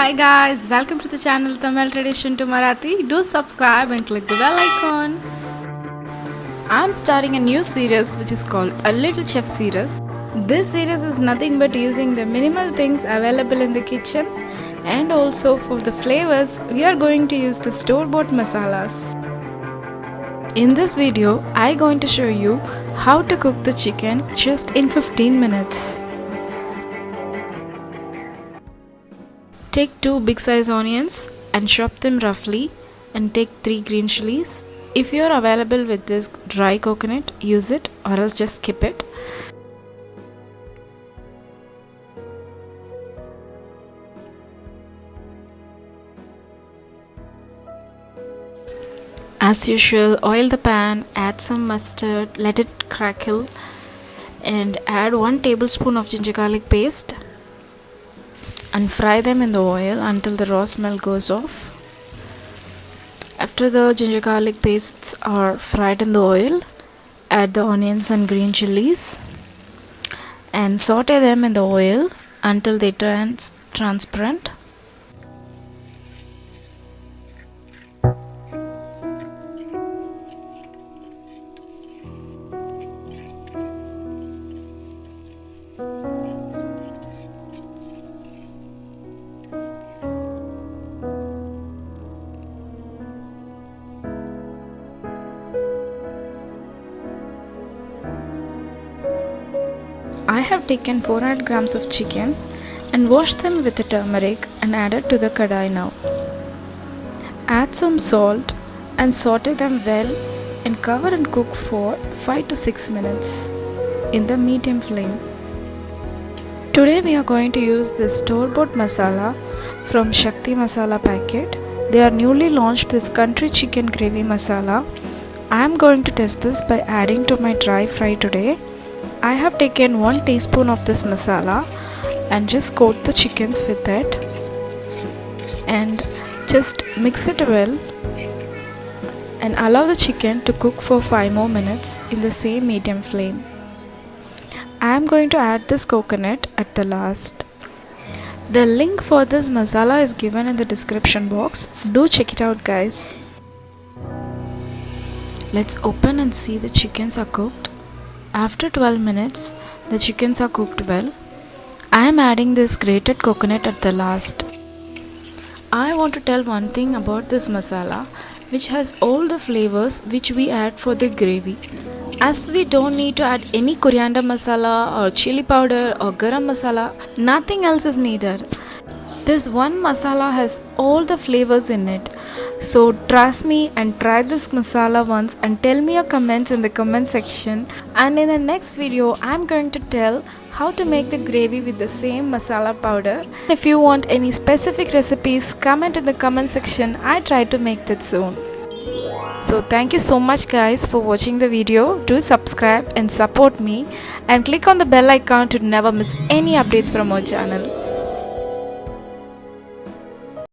Hi guys, welcome to the channel Tamil Tradition to Marathi. Do subscribe and click the bell icon. I'm starting a new series which is called A Little Chef Series. This series is nothing but using the minimal things available in the kitchen, and also for the flavors we are going to use the store-bought masalas. In this video, I'm going to show you how to cook the chicken just in 15 minutes. Take 2 big size onions and chop them roughly, and take 3 green chilies. If you are available with this dry coconut, use it, or else just skip it. As usual, oil the pan, add some mustard, let it crackle, and add 1 tablespoon of ginger garlic paste and fry them in the oil until the raw smell goes off. After the ginger garlic pastes are fried in the oil, add the onions and green chilies and saute them in the oil until they turn transparent. I have taken 400 grams of chicken and washed them with the turmeric and added to the kadai now. Add some salt and saute them well and cover and cook for 5 to 6 minutes in the medium flame. Today we are going to use this store-bought masala from Shakti Masala packet. They are newly launched this country chicken gravy masala. I am going to test this by adding to my dry fry today. I have taken 1 teaspoon of this masala and just coat the chickens with it and just mix it well and allow the chicken to cook for 5 more minutes in the same medium flame. I am going to add this coconut at the last. The link for this masala is given in the description box. Do check it out, guys. Let's open and see the chickens are cooked. After 12 minutes, the chickens are cooked well. I am adding this grated coconut at the last. I want to tell one thing about this masala, which has all the flavors which we add for the gravy. As we don't need to add any coriander masala or chili powder or garam masala, nothing else is needed. This one masala has all the flavors in it. So trust me and try this masala once and tell me your comments in the comment section. And in the next video, I'm going to tell how to make the gravy with the same masala powder. If you want any specific recipes, comment in the comment section. I try to make that soon. So thank you so much guys for watching the video. Do subscribe and support me and click on the bell icon to never miss any updates from our channel.